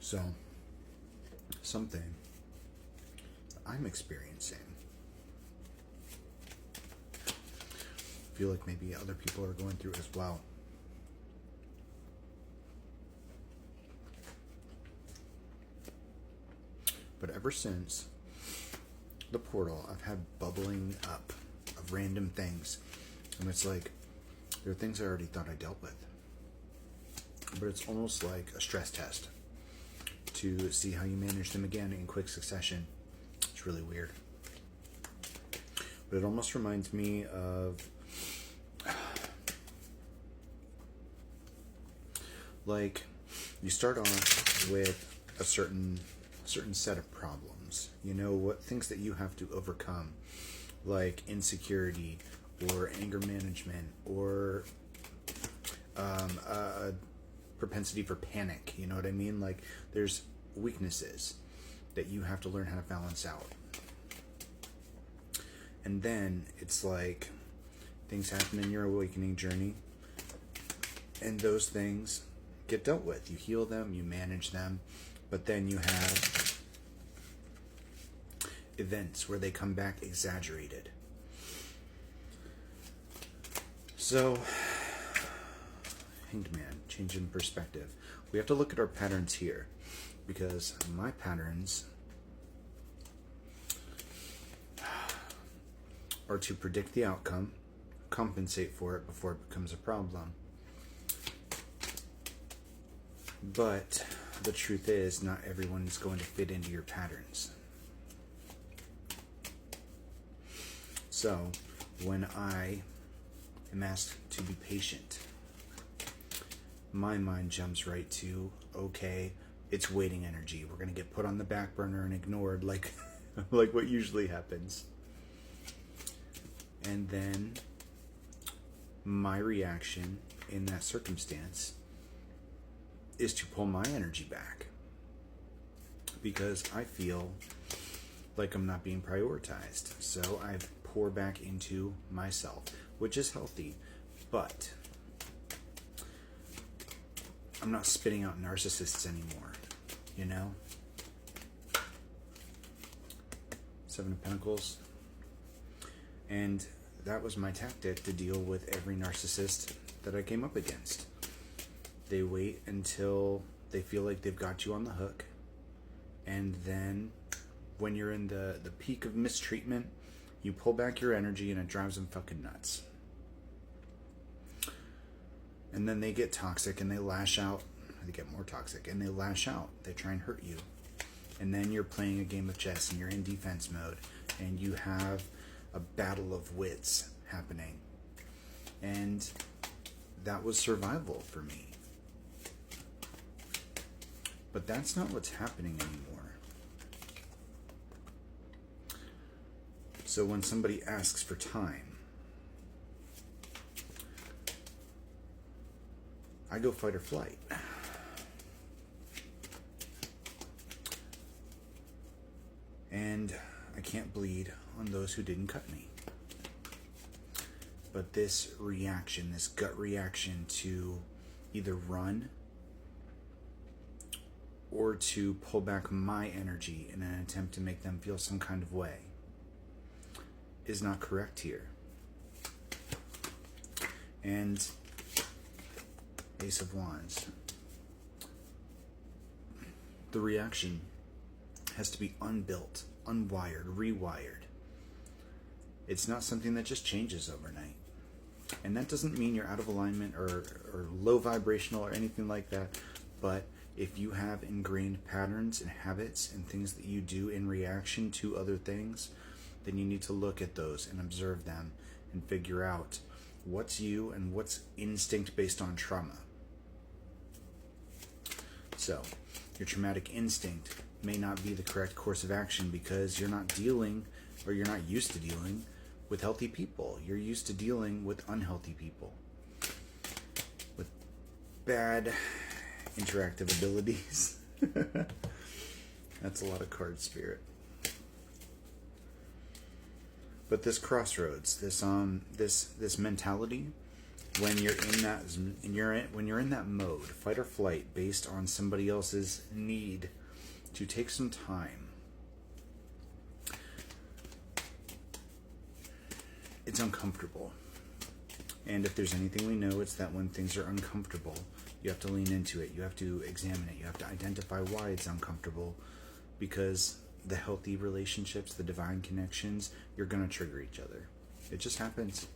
So, something I'm experiencing, I feel like maybe other people are going through as well. But ever since the portal, I've had bubbling up of random things. And it's like, there are things I already thought I dealt with. But it's almost like a stress test to see how you manage them again in quick succession. It's really weird. But it almost reminds me of like you start off with a certain set of problems, you know, what things that you have to overcome, like insecurity or anger management or a propensity for panic, you know what I mean? Like there's weaknesses that you have to learn how to balance out. And then it's like things happen in your awakening journey, and those things get dealt with. You heal them, you manage them, but then you have events where they come back exaggerated. So, Hanged Man, change in perspective. We have to look at our patterns here, because my patterns are to predict the outcome, compensate for it before it becomes a problem. But the truth is, not everyone is going to fit into your patterns. So, when I am asked to be patient, my mind jumps right to, okay, it's waiting energy. We're going to get put on the back burner and ignored like like what usually happens. And then my reaction in that circumstance is to pull my energy back, because I feel like I'm not being prioritized. So I pour back into myself, which is healthy, but I'm not spitting out narcissists anymore, you know? Seven of Pentacles. And that was my tactic to deal with every narcissist that I came up against. They wait until they feel like they've got you on the hook. And then when you're in the peak of mistreatment, you pull back your energy and it drives them fucking nuts. And then they get toxic and they lash out. They get more toxic and they lash out. They try and hurt you. And then you're playing a game of chess and you're in defense mode. And you have a battle of wits happening. And that was survival for me. But that's not what's happening anymore. So when somebody asks for time, I go fight or flight. And I can't bleed on those who didn't cut me. But this reaction, this gut reaction to either run or to pull back my energy in an attempt to make them feel some kind of way, is not correct here. And Ace of Wands. The reaction has to be unbuilt, unwired, rewired. It's not something that just changes overnight. And that doesn't mean you're out of alignment or low vibrational or anything like that. But if you have ingrained patterns and habits and things that you do in reaction to other things, then you need to look at those and observe them and figure out what's you and what's instinct based on trauma. So, your traumatic instinct may not be the correct course of action because you're not dealing, or you're not used to dealing with healthy people. You're used to dealing with unhealthy people with bad interactive abilities. That's a lot of card spirit. But this crossroads, this mentality when you're in that mode, fight or flight, based on somebody else's need to take some time, it's uncomfortable. And if there's anything we know, it's that when things are uncomfortable, you have to lean into it. You have to examine it. You have to identify why it's uncomfortable, because the healthy relationships, the divine connections, you're going to trigger each other. It just happens.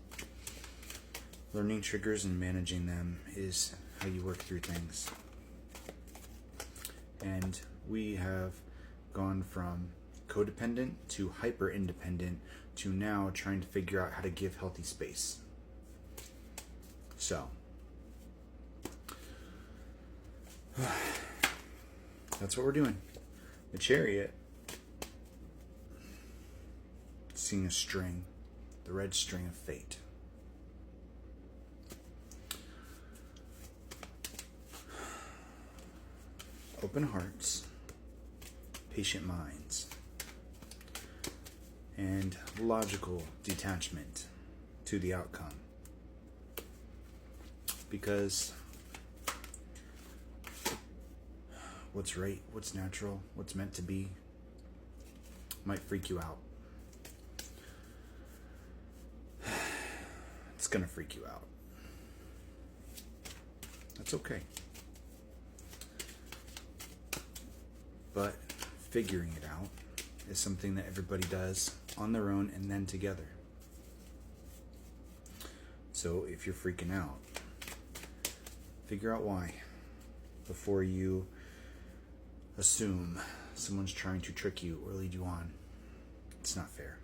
Learning triggers and managing them is how you work through things. And we have gone from codependent to hyper independent to now trying to figure out how to give healthy space. So that's what we're doing. The Chariot, seeing a string, the red string of fate. Open hearts, patient minds, and logical detachment to the outcome. Because what's right, what's natural, what's meant to be might freak you out. It's gonna freak you out. That's okay. But figuring it out is something that everybody does on their own and then together. So if you're freaking out, figure out why before you assume someone's trying to trick you or lead you on. It's not fair.